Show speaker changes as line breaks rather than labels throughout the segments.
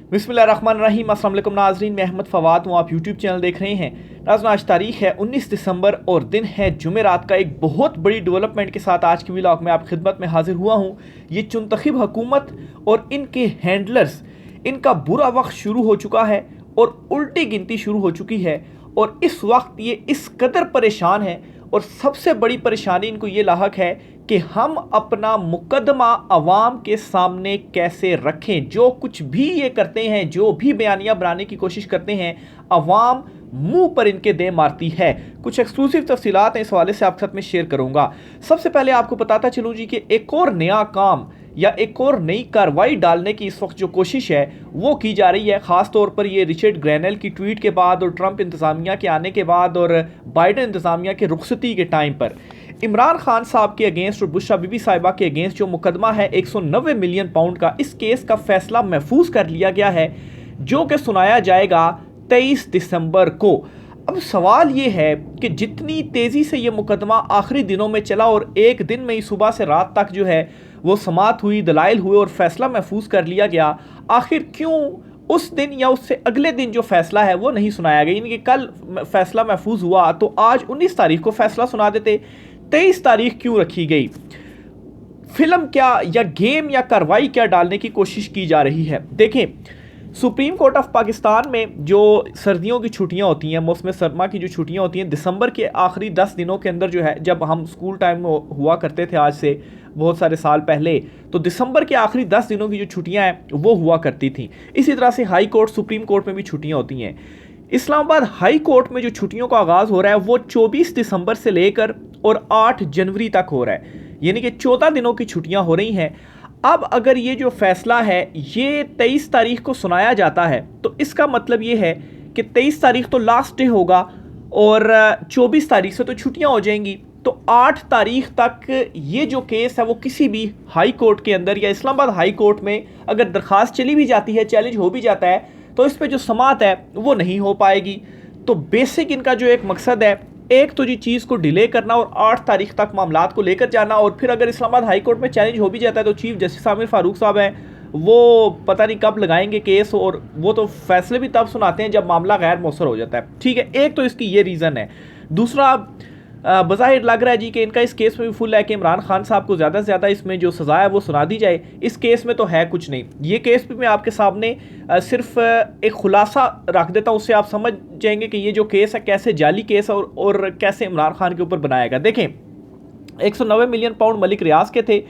बिस्मिल्लाहिर्रहमानिर्रहीम। अस्सलाम वालेकुम नाज़रीन, मैं अहमद फ़वाद हूँ। आप यूट्यूब चैनल देख रहे हैं। नाज़रीन, आज तारीख है 19 दिसंबर और दिन है जुमेरात का। एक बहुत बड़ी डेवलपमेंट के साथ आज की व्लॉग में आप खिदमत में हाजिर हुआ हूँ। ये चुनतखब हुकूमत और इनके हैंडलर्स, इनका बुरा वक्त शुरू हो चुका है और उल्टी गिनती शुरू हो चुकी है। और इस वक्त ये इस कदर परेशान है और सबसे बड़ी परेशानी इनको ये लाहक है कि हम अपना मुकदमा अवाम के सामने कैसे रखें। जो कुछ भी ये करते हैं, जो भी बयानियाँ बनाने की कोशिश करते हैं, अवाम मुंह पर इनके दे मारती है। कुछ एक्सक्लूसिव तफसीलात हैं, इस हवाले से आपके साथ में शेयर करूंगा। सबसे पहले आपको बताता चलूँ जी कि एक और नया काम या एक और नई कार्रवाई डालने की इस वक्त जो कोशिश है वो की जा रही है। ख़ास तौर पर ये रिचर्ड ग्रैनल की ट्वीट के बाद और ट्रंप इंतज़ामिया के आने के बाद और बाइडन इंतज़ामिया के रुखसती के टाइम पर इमरान खान साहब के अगेंस्ट और बुशरा बीबी साहिबा के अगेंस्ट जो मुकदमा है 190 मिलियन पाउंड का, इस केस का फैसला महफूज कर लिया गया है, जो कि सुनाया जाएगा 23 दिसंबर को। अब सवाल ये है कि जितनी तेज़ी से ये मुकदमा आखिरी दिनों में चला और एक दिन में ही सुबह से रात तक जो है वो समाअत हुई, दलाइल हुए और फैसला महफूज कर लिया गया, आखिर क्यों उस दिन या उससे अगले दिन जो फैसला है वो नहीं सुनाया गया? यानी कि कल फैसला महफूज हुआ तो आज 19 तारीख को फैसला सुना देते, 23 तारीख क्यों रखी गई? फिल्म क्या या गेम या कार्रवाई क्या डालने की कोशिश की जा रही है? देखें, सुप्रीम कोर्ट ऑफ पाकिस्तान में जो सर्दियों की छुट्टियां होती हैं, मौसम सरमा की जो छुट्टियां होती हैं, दिसंबर के आखिरी 10 दिनों के अंदर जो है, जब हम स्कूल टाइम में हुआ करते थे आज से बहुत सारे साल पहले, तो दिसंबर के आखिरी 10 दिनों की जो छुट्टियां हैं वो हुआ करती थी। इसी तरह से हाई कोर्ट, सुप्रीम कोर्ट में भी छुट्टियां होती हैं। इस्लामाबाद हाई कोर्ट में जो छुट्टियों का आगाज़ हो रहा है वो 24 दिसंबर से लेकर और 8 जनवरी तक हो रहा है, यानी कि 14 दिनों की छुट्टियां हो रही हैं। अब अगर ये जो फैसला है ये 23 तारीख को सुनाया जाता है तो इसका मतलब ये है कि 23 तारीख तो लास्ट डे होगा और 24 तारीख से तो छुट्टियां हो जाएंगी। तो 8 तारीख तक ये जो केस है वो किसी भी हाई कोर्ट के अंदर या इस्लामाबाद हाई कोर्ट में अगर दरख्वास्त चली भी जाती है, चैलेंज हो भी जाता है, तो इस पर जो समाअत है वो नहीं हो पाएगी। तो बेसिक इनका जो एक मकसद है, एक तो जी चीज़ को डिले करना और 8 तारीख तक मामलात को लेकर जाना, और फिर अगर इस्लामाबाद हाई कोर्ट में चैलेंज हो भी जाता है तो चीफ जस्टिस आमिर फारूक साहब हैं, वो पता नहीं कब लगाएंगे केस, और वो तो फैसले भी तब सुनाते हैं जब मामला गैर मौसर हो जाता है। ठीक है, एक तो इसकी ये रीज़न है। दूसरा, बज़ाहिर लग रहा है जी कि इनका इस केस में भी फुल है कि इमरान खान साहब को ज़्यादा से ज़्यादा इसमें जो सज़ा है वो सुना दी जाए। इस केस में तो है कुछ नहीं। ये केस भी मैं आपके सामने सिर्फ एक खुलासा रख देता हूँ, उससे आप समझ जाएंगे कि ये जो केस है कैसे जाली केस है और कैसे इमरान खान के ऊपर बनाएगा। देखें, 190 मिलियन पाउंड मलिक रियाज के थे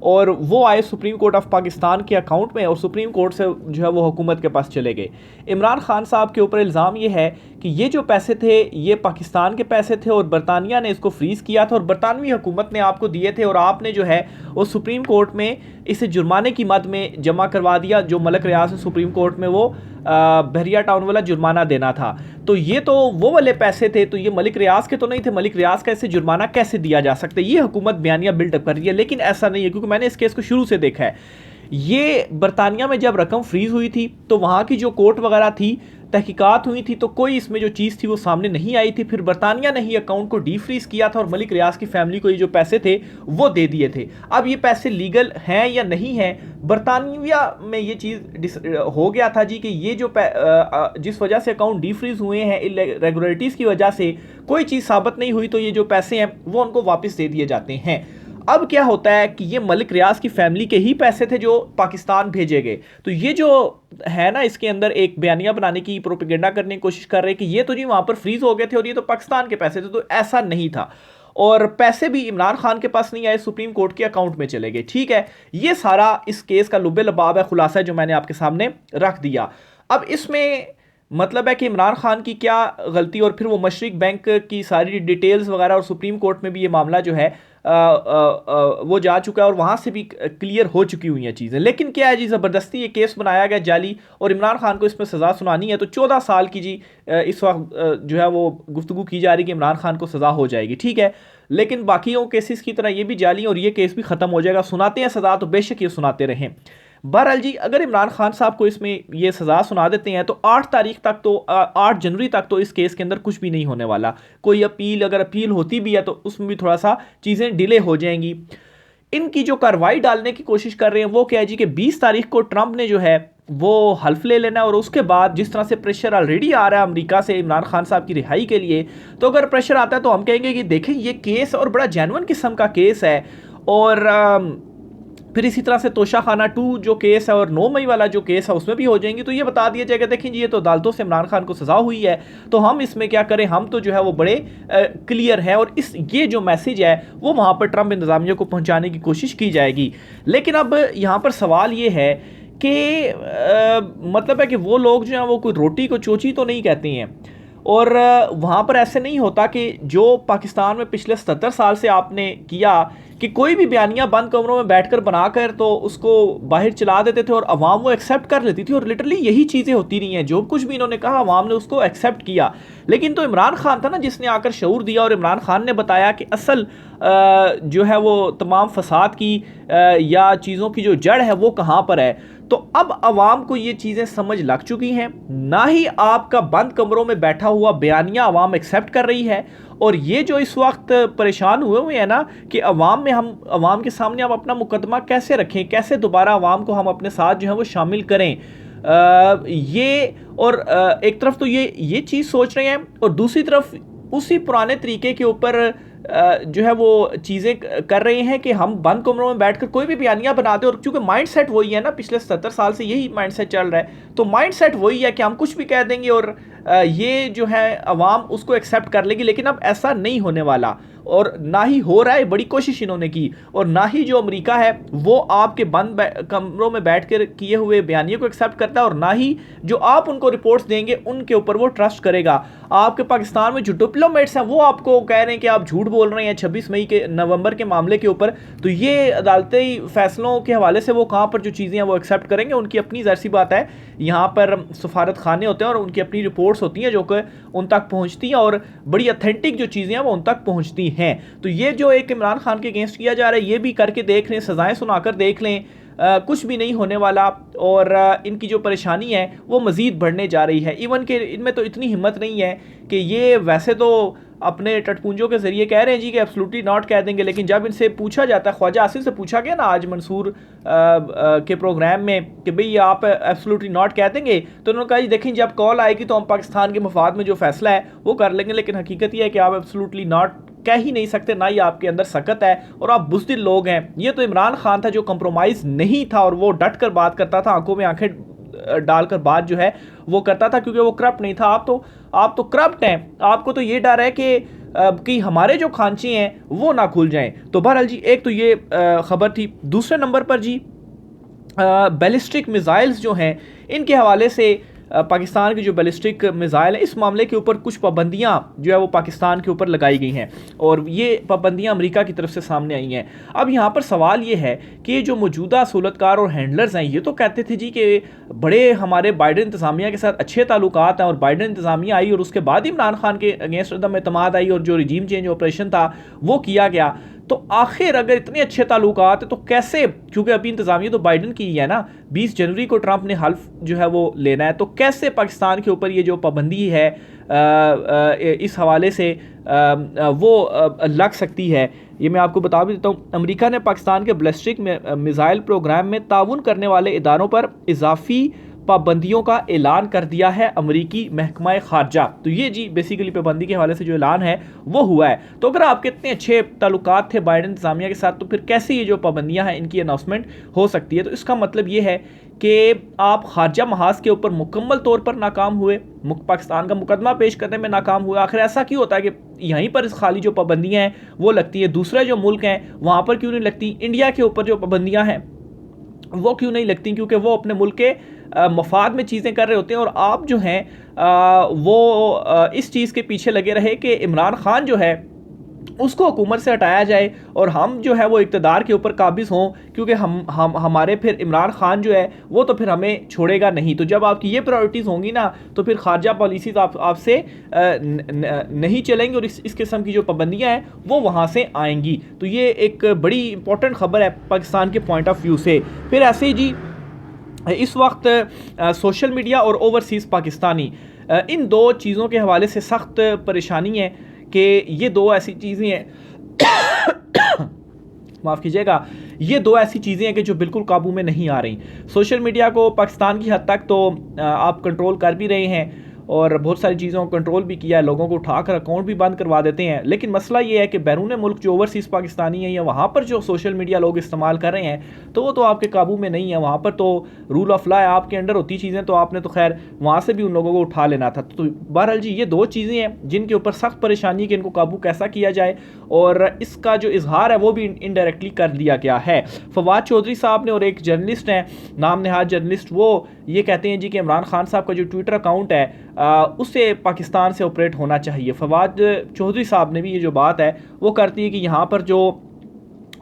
और वो आए सुप्रीम कोर्ट ऑफ पाकिस्तान के अकाउंट में और सुप्रीम कोर्ट से जो है वो हुकूमत के पास चले गए। इमरान खान साहब के ऊपर इल्ज़ाम ये है कि ये जो पैसे थे ये पाकिस्तान के पैसे थे और बरतानिया ने इसको फ्रीज़ किया था और बरतानवी हुकूमत ने आपको दिए थे और आपने जो है वो सुप्रीम कोर्ट में इसे जुर्माने की मद में जमा करवा दिया। जो मलिक रियाज है सुप्रीम कोर्ट में वो बहरिया टाउन वाला जुर्माना देना था, तो ये तो वो वाले पैसे थे, तो ये मलिक रियाज के तो नहीं थे। मलिक रियाज का ऐसे जुर्माना कैसे दिया जा सकता है? ये हुकूमत बयानिया बिल्डअप कर रही है, लेकिन ऐसा नहीं है, क्योंकि मैंने इस केस को शुरू से देखा है। ये बरतानिया में जब रकम फ्रीज हुई थी तो वहाँ की जो कोर्ट वगैरह थी, तहकीकात हुई थी, तो कोई इसमें जो चीज़ थी वो सामने नहीं आई थी। फिर बरतानिया ने ही अकाउंट को डीफ्रीज किया था और मलिक रियाज की फैमिली को ये जो पैसे थे वो दे दिए थे। अब ये पैसे लीगल हैं या नहीं हैं? बरतानिया में ये चीज़ हो गया था जी कि ये जो जिस वजह से अकाउंट डीफ्रीज हुए हैं इरेगुलरिटीज़ की वजह से, कोई चीज़ साबित नहीं हुई, तो ये जो पैसे हैं वो उनको वापस दे दिए जाते हैं। अब क्या होता है कि ये मलिक रियाज की फैमिली के ही पैसे थे जो पाकिस्तान भेजे गए। तो ये जो है ना, इसके अंदर एक बयानिया बनाने की, प्रोपेगेंडा करने की कोशिश कर रहे हैं कि ये तो जी वहाँ पर फ्रीज हो गए थे और ये तो पाकिस्तान के पैसे थे, तो ऐसा नहीं था। और पैसे भी इमरान खान के पास नहीं आए, सुप्रीम कोर्ट के अकाउंट में चले गए। ठीक है, ये सारा इस केस का लुबे लबाब है, खुलासा है जो मैंने आपके सामने रख दिया। अब इसमें मतलब है कि इमरान खान की क्या गलती, और फिर वो मशरिक बैंक की सारी डिटेल्स वगैरह, और सुप्रीम कोर्ट में भी ये मामला जो है वो जा चुका है और वहाँ से भी क्लियर हो चुकी हुई हैं चीज़ें। लेकिन क्या है जी, ज़बरदस्ती ये केस बनाया गया जाली और इमरान खान को इसमें सज़ा सुनानी है, तो 14 साल की जी इस वक्त जो है वो गुफ्तगू की जा रही है कि इमरान खान को सज़ा हो जाएगी। ठीक है, लेकिन बाकियों केसेस की तरह ये भी जाली और ये केस भी ख़त्म हो जाएगा। सुनाते हैं सज़ा तो बेशक ये सुनाते रहें। बहरहाल जी, अगर इमरान खान साहब को इसमें ये सज़ा सुना देते हैं तो 8 तारीख तक तो 8 जनवरी तक तो इस केस के अंदर कुछ भी नहीं होने वाला। कोई अपील, अगर अपील होती भी है तो उसमें भी थोड़ा सा चीज़ें डिले हो जाएंगी। इनकी जो कार्रवाई डालने की कोशिश कर रहे हैं वो क्या है जी कि 20 तारीख को ट्रंप ने जो है वो हल्फ ले लेना है। और उसके बाद जिस तरह से प्रेशर ऑलरेडी आ रहा है अमेरिका से इमरान खान साहब की रिहाई के लिए, तो अगर प्रेशर आता है तो हम कहेंगे कि देखें ये केस और बड़ा जेन्युइन किस्म का केस है। और फिर इसी तरह से तोशाखाना 2 जो केस है और 9 मई वाला जो केस है उसमें भी हो जाएंगी, तो ये बता दिया जाएगा देखें जी ये तो अदालतों से इमरान खान को सजा हुई है, तो हम इसमें क्या करें, हम तो जो है वो बड़े क्लियर हैं। और इस ये जो मैसेज है वो वहाँ पर ट्रंप इंतजामिया को पहुँचाने की कोशिश की जाएगी। लेकिन अब यहाँ पर सवाल ये है कि मतलब है कि वो लोग जो हैं वो कोई रोटी को चोची तो नहीं कहते हैं। और वहाँ पर ऐसे नहीं होता कि जो पाकिस्तान में पिछले 77 साल से आपने किया कि कोई भी बयानियाँ बंद कमरों में बैठकर बनाकर तो उसको बाहर चला देते थे और अवाम वो एक्सेप्ट कर लेती थी, और लिटरली यही चीज़ें होती रही हैं। जो कुछ भी इन्होंने कहा अवाम ने उसको एक्सेप्ट किया। लेकिन तो इमरान खान था ना जिसने आकर शऊर दिया, और इमरान खान ने बताया कि असल जो है वो तमाम फसाद की या चीज़ों की जो जड़ है वो कहाँ पर है। तो अब अवाम को ये चीज़ें समझ लग चुकी हैं, ना ही आपका बंद कमरों में बैठा हुआ बयानिया अवाम एक्सेप्ट कर रही है। और ये जो इस वक्त परेशान हुए हैं ना कि अवाम में हम अवाम के सामने हम अपना मुकदमा कैसे रखें, कैसे दोबारा अवाम को हम अपने साथ जो है वो शामिल करें, ये और एक तरफ तो ये चीज़ सोच रहे हैं, और दूसरी तरफ उसी पुराने तरीके के ऊपर जो है वो चीज़ें कर रहे हैं कि हम बंद कमरों में बैठकर कोई भी बयानियाँ बनाते हैं। और क्योंकि माइंड सेट वही है ना, पिछले 70 साल से यही माइंड सेट चल रहा है, तो माइंड सेट वही है कि हम कुछ भी कह देंगे और ये जो है अवाम उसको एक्सेप्ट कर लेगी। लेकिन अब ऐसा नहीं होने वाला, और ना ही हो रहा है। बड़ी कोशिश इन्होंने की, और ना ही जो अमेरिका है वो आपके बंद कमरों में बैठ कर किए हुए बयानियों को एक्सेप्ट करता है, और ना ही जो आप उनको रिपोर्ट्स देंगे उनके ऊपर वो ट्रस्ट करेगा। आपके पाकिस्तान में जो डिप्लोमेट्स हैं वो आपको कह रहे हैं कि आप झूठ बोल रहे हैं 26 मई के नवंबर के मामले के ऊपर, तो ये अदालती फैसलों के हवाले से वो कहाँ पर जो चीज़ें हैं वो एक्सेप्ट करेंगे। उनकी अपनी ज़ाहिर सी बात है, यहाँ पर सफारत खाने होते हैं और उनकी अपनी रिपोर्ट्स होती हैं जो कि उन तक पहुँचती हैं, और बड़ी ऑथेंटिक जो चीज़ें हैं वो उन तक पहुँचती हैं। तो ये जो एक इमरान खान के अगेंस्ट किया जा रहा है ये भी करके देख लें, सजाएं सुनाकर देख लें, कुछ भी नहीं होने वाला। और इनकी जो परेशानी है वो मज़ीद बढ़ने जा रही है। इवन कि इनमें तो इतनी हिम्मत नहीं है कि ये वैसे तो अपने टटपुंजों के ज़रिए कह रहे हैं जी कि एब्सोल्युटली नॉट कह देंगे, लेकिन जब इनसे पूछा जाता है, ख्वाजा आसिफ से पूछा गया ना आज मंसूर के प्रोग्राम में कि भाई आप एब्सोल्युटली नॉट कह देंगे, तो उन्होंने कहा जी देखें जब कॉल आएगी तो हम पाकिस्तान के मफाद में जो फैसला है वो कर लेंगे, लेकिन हकीकत यह है कि आप एब्सोल्युटली नॉट कह ही नहीं सकते, ना ही आपके अंदर सकत है, और आप बुज़दिल लोग हैं। ये तो इमरान खान था जो कंप्रोमाइज़ नहीं था, और वो डट कर बात करता था, आंखों में आंखें डालकर बात जो है वो करता था, क्योंकि वो करप्ट नहीं था। आप तो करप्ट हैं। आपको तो ये डर है कि हमारे जो खांचे हैं वो ना खुल जाएं। तो बहरहाल जी एक तो ये खबर थी। दूसरे नंबर पर जी बैलिस्टिक मिसाइल्स जो हैं इनके हवाले से पाकिस्तान की जो बैलिस्टिक मिसाइल है इस मामले के ऊपर कुछ पाबंदियां जो है वो पाकिस्तान के ऊपर लगाई गई हैं, और ये पाबंदियां अमेरिका की तरफ से सामने आई हैं। अब यहाँ पर सवाल ये है कि जो मौजूदा सहूलतकार और हैंडलर्स हैं ये तो कहते थे जी कि बड़े हमारे बाइडन इंतज़ामिया के साथ अच्छे ताल्लुकात हैं, और बाइडन इंतज़ामिया आई और उसके बाद इमरान खान के अगेंस्ट अदम एतमाद आई और जो रिजीम चेंज ऑपरेशन था वो किया गया। तो आखिर अगर इतने अच्छे ताल्लुकात है तो कैसे, क्योंकि अभी इंतज़ामिया तो बाइडन की ही है ना, 20 जनवरी को ट्रंप ने हल्फ जो है वो लेना है, तो कैसे पाकिस्तान के ऊपर ये जो पाबंदी है इस हवाले से वो लग सकती है। ये मैं आपको बता भी देता हूँ। अमेरिका ने पाकिस्तान के बैलिस्टिक मिसाइल प्रोग्राम में ताउन करने वाले इदारों पर इजाफी पाबंदियों का ऐलान कर दिया है अमरीकी महकमा खारजा। तो ये जी बेसिकली पाबंदी के हवाले से जो ऐलान है वो हुआ है। तो अगर आपके इतने अच्छे ताल्लुकात थे बाइडन इंतज़ामिया के साथ, तो फिर कैसे ये जो पाबंदियां हैं इनकी अनाउंसमेंट हो सकती है। तो इसका मतलब ये है कि आप खारजा महाज के ऊपर मुकम्मल तौर पर नाकाम हुए, पाकिस्तान का मुकदमा पेश करने में नाकाम हुए। आखिर ऐसा क्यों होता है कि यहीं पर इस खाली जो पाबंदियाँ हैं वो लगती है, दूसरे जो मुल्क हैं वहाँ पर क्यों नहीं लगती? इंडिया के ऊपर जो पाबंदियाँ हैं वो क्यों नहीं लगती? क्योंकि वो अपने मुल्क के मफाद में चीज़ें कर रहे होते हैं, और आप जो हैं वो इस चीज़ के पीछे लगे रहे कि इमरान खान जो है उसको हुकूमत से हटाया जाए और हम जो है वो इक़्तिदार के ऊपर काबिज़ हों, क्योंकि हम हमारे फिर इमरान खान जो है वो तो फिर हमें छोड़ेगा नहीं। तो जब आपकी ये प्रायोरिटीज़ होंगी ना तो फिर खारजा पॉलिसीज़ आपसे नहीं चलेंगी, और इस किस्म की जो पाबंदियाँ हैं वो वहाँ से आएंगी। तो ये एक बड़ी इंपॉर्टेंट ख़बर है पाकिस्तान के पॉइंट ऑफ व्यू से। फिर ऐसे ही जी इस वक्त सोशल मीडिया और ओवरसीज़ पाकिस्तानी इन दो चीज़ों के हवाले से सख्त परेशानी है कि ये दो ऐसी चीज़ें हैं माफ़ कीजिएगा, ये दो ऐसी चीज़ें हैं कि जो बिल्कुल काबू में नहीं आ रही। सोशल मीडिया को पाकिस्तान की हद तक तो आप कंट्रोल कर भी रहे हैं और बहुत सारी चीज़ों को कंट्रोल भी किया है, लोगों को उठाकर अकाउंट भी बंद करवा देते हैं, लेकिन मसला ये है कि बैरून मुल्क जो ओवरसीज़ पाकिस्तानी हैं या वहाँ पर जो सोशल मीडिया लोग इस्तेमाल कर रहे हैं तो वो तो आपके काबू में नहीं है। वहाँ पर तो रूल ऑफ लॉ है, आपके अंडर होती चीज़ें, तो आपने तो खैर वहाँ से भी उन लोगों को उठा लेना था। तो बहरहाल जी, ये दो चीज़ें हैं जिनके ऊपर सख्त परेशानी है कि इनको काबू कैसा किया जाए, और इसका जो इजहार है वो भी इनडायरेक्टली कर दिया गया है। फवाद चौधरी साहब ने, और एक जर्नलिस्ट हैं, नाम नहाद जर्नलिस्ट, वो ये कहते हैं जी कि इमरान खान साहब का जो ट्विटर अकाउंट है उससे पाकिस्तान से ऑपरेट होना चाहिए। फवाद चौधरी साहब ने भी ये जो बात है वो करती है कि यहाँ पर जो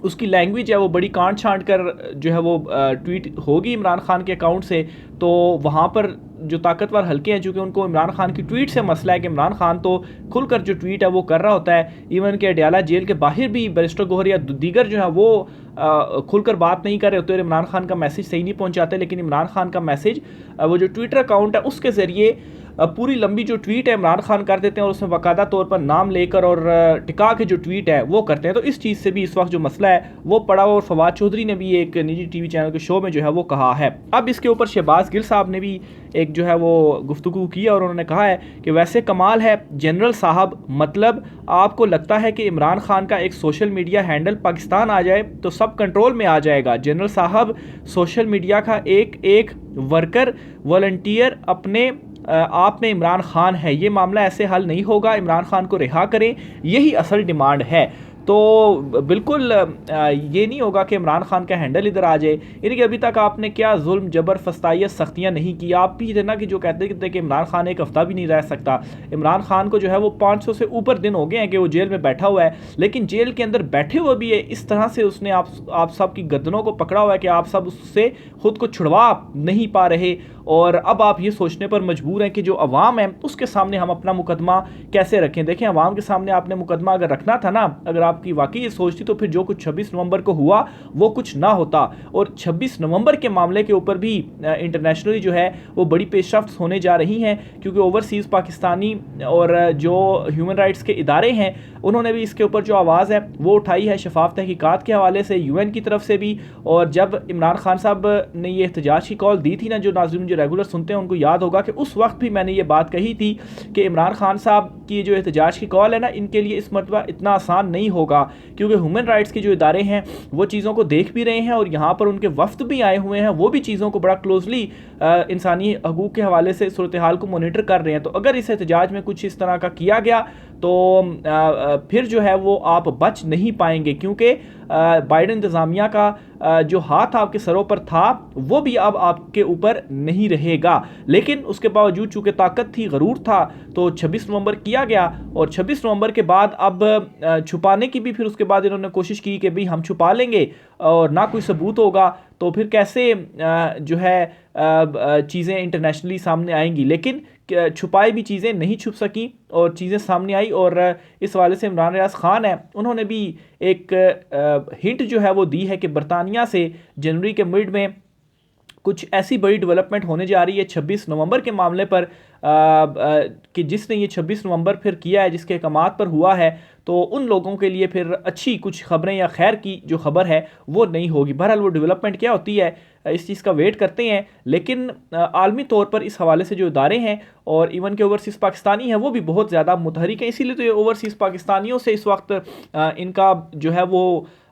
उसकी लैंग्वेज है वो बड़ी कांट छांट कर जो है वो ट्वीट होगी इमरान खान के अकाउंट से, तो वहाँ पर जो ताकतवर हल्के हैं, चूँकि उनको इमरान खान की ट्वीट से मसला है कि इमरान खान तो खुलकर जो ट्वीट है वो कर रहा होता है, इवन के अडयाला जेल के बाहर भी बैरिस्टर गोहर या दीगर जो है वो खुलकर बात नहीं कर रहे होते और इमरान खान का मैसेज सही नहीं पहुँचाते, लेकिन इमरान खान का मैसेज वो जो ट्विटर अकाउंट है उसके ज़रिए पूरी लंबी जो ट्वीट है इमरान खान कर देते हैं और उसमें बाकायदा तौर पर नाम लेकर और टिका के जो ट्वीट है वो करते हैं। तो इस चीज़ से भी इस वक्त जो मसला है वो पड़ा, और फवाद चौधरी ने भी एक निजी टीवी चैनल के शो में जो है वो कहा है। अब इसके ऊपर शहबाज गिल साहब ने भी एक जो है वो गुफ्तगू की और उन्होंने कहा है कि वैसे कमाल है जनरल साहब, मतलब आपको लगता है कि इमरान खान का एक सोशल मीडिया हैंडल पाकिस्तान आ जाए तो सब कंट्रोल में आ जाएगा। जनरल साहब, सोशल मीडिया का एक एक वर्कर वॉलंटियर अपने आप में इमरान खान है, ये मामला ऐसे हल नहीं होगा, इमरान खान को रिहा करें, यही असल डिमांड है। तो बिल्कुल ये नहीं होगा कि इमरान खान का हैंडल इधर आ जाए, यानी कि अभी तक आपने क्या जुल्म जबर फस्तायत सख्तियाँ नहीं की। आप भी थे ना कि जो कहते थे कि इमरान खान एक हफ्ता भी नहीं रह सकता। इमरान खान को जो है वो 500 से ऊपर दिन हो गए हैं कि वो जेल में बैठा हुआ है, लेकिन जेल के अंदर बैठे हुए भी है इस तरह से उसने आप सब की गर्दनों को पकड़ा हुआ है कि आप सब उससे खुद को छुड़वा नहीं पा रहे, और अब आप ये सोचने पर मजबूर हैं कि जो अवाम है उसके सामने हम अपना मुकदमा कैसे रखें। देखें, अवाम के सामने आपने मुकदमा अगर रखना था ना, अगर आपकी वाकई ये सोच थी, तो फिर जो कुछ 26 नवंबर को हुआ वो कुछ ना होता। और 26 नवंबर के मामले के ऊपर भी इंटरनेशनली जो है वो बड़ी पेशरफ्त होने जा रही हैं, क्योंकि ओवरसीज़ पाकिस्तानी और जो ह्यूमन राइट्स के इदारे हैं उन्होंने भी इसके ऊपर जो आवाज़ है वो उठाई है, शफाफ तहकीकात के हवाले से UN की तरफ से भी। और जब इमरान खान साहब ने ये एहतजाज की कॉल दी थी ना, जो नाज़रीन जो रेगुलर सुनते हैं उनको याद होगा कि उस वक्त भी मैंने ये बात कही थी कि इमरान खान साहब की जो एहतजाज की कॉल है ना, इनके लिए इस मरतबा इतना आसान नहीं होगा, क्योंकि ह्यूमन राइट्स के जो इदारे हैं वो चीज़ों को देख भी रहे हैं और यहाँ पर उनके वफ्द भी आए हुए हैं, वो भी चीज़ों को बड़ा क्लोजली इंसानी हकूक़ के हवाले से सूरत हाल को मोनिटर कर रहे हैं। तो अगर इस एहतजाज में कुछ इस तरह का किया गया तो फिर जो है वो आप बच नहीं पाएंगे, क्योंकि बाइडेन इंतज़ामिया का जो हाथ आपके सरों पर था वो भी अब आपके ऊपर नहीं रहेगा। लेकिन उसके बावजूद चूँकि ताकत थी, गरूर था, तो 26 नवंबर किया गया, और 26 नवंबर के बाद अब छुपाने की भी फिर उसके बाद इन्होंने कोशिश की कि भाई हम छुपा लेंगे और ना कोई सबूत होगा तो फिर कैसे जो है चीज़ें इंटरनेशनली सामने आएंगी। लेकिन छुपाई भी चीज़ें नहीं छुप सकी और चीज़ें सामने आई, और इस हवाले से इमरान रियाज खान है, उन्होंने भी एक हिंट जो है वो दी है कि बरतानिया से जनवरी के मिड में कुछ ऐसी बड़ी डेवलपमेंट होने जा रही है 26 नवंबर के मामले पर कि जिसने ये 26 नवंबर फिर किया है, जिसके अहकामात पर हुआ है, तो उन लोगों के लिए फिर अच्छी कुछ खबरें या खैर की जो खबर है वो नहीं होगी। बहरहाल वो डेवलपमेंट क्या होती है इस चीज़ का वेट करते हैं, लेकिन आलमी तौर पर इस हवाले से जो इदारे हैं और इवन के ओवरसीज़ पाकिस्तानी हैं वो भी बहुत ज़्यादा मुतहरिक हैं। इसीलिए तो ये ओवरसीज़ पाकिस्तानियों से इस वक्त इनका जो है वो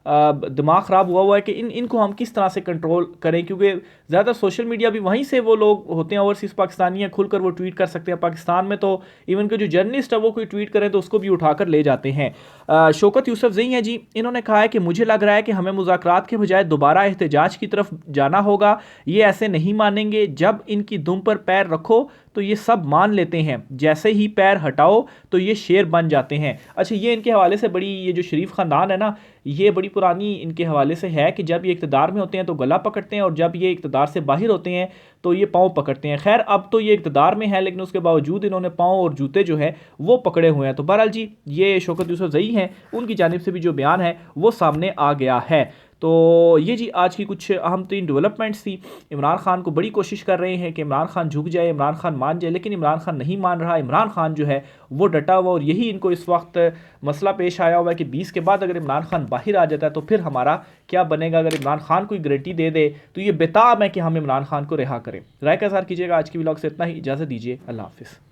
दिमाग ख़राब हुआ है कि इनको हम किस तरह से कंट्रोल करें, क्योंकि ज़्यादा सोशल मीडिया भी वहीं से वो लोग होते हैं, ओवरसीज़ पाकिस्तानी हैं, खुलकर वो ट्वीट कर सकते हैं। पाकिस्तान में तो इवन के जो जर्नलिस्ट है वो कोई ट्वीट करें तो उसको भी उठाकर ले जाते हैं। शौकत यूसुफजई हैं जी, इन्होंने कहा है कि मुझे लग रहा है कि हमें मुज़ाकरात के बजाय दोबारा एहतजाज की तरफ जाना होगा, ये ऐसे नहीं मानेंगे, जब इनकी दुम पर पैर रखो तो ये सब मान लेते हैं, जैसे ही पैर हटाओ तो ये शेर बन जाते हैं। अच्छा, ये इनके हवाले से बड़ी, ये जो शरीफ ख़ानदान है ना, ये बड़ी पुरानी इनके हवाले से है कि जब ये इक़्तिदार में होते हैं तो गला पकड़ते हैं और जब ये इक़्तिदार से बाहर होते हैं तो ये पाँव पकड़ते हैं। खैर अब तो ये इक़्तिदार में है, लेकिन उसके बावजूद इन्होंने पाँव और जूते जो है वो पकड़े हुए हैं। तो बहरहाल जी, ये शौकत यूसुफजई हैं, उनकी जानिब से भी जो बयान है वो सामने आ गया है। तो ये जी आज की कुछ अहम तरीन डेवलपमेंट्स थी। इमरान खान को बड़ी कोशिश कर रहे हैं कि इमरान खान झुक जाए, इमरान खान मान जाए, लेकिन इमरान खान नहीं मान रहा। इमरान खान जो है वो डटा हुआ, और यही इनको इस वक्त मसला पेश आया हुआ है कि 20 के बाद अगर इमरान खान बाहर आ जाता है तो फिर हमारा क्या बनेगा। अगर इमरान खान कोई गारंटी दे दे तो ये बेताब है कि हम इमरान खान को रिहा करें। राय का इज़हार कीजिएगा। आज की व्लॉग से इतना ही, इजाज़त दीजिए, अल्लाह हाफिज़।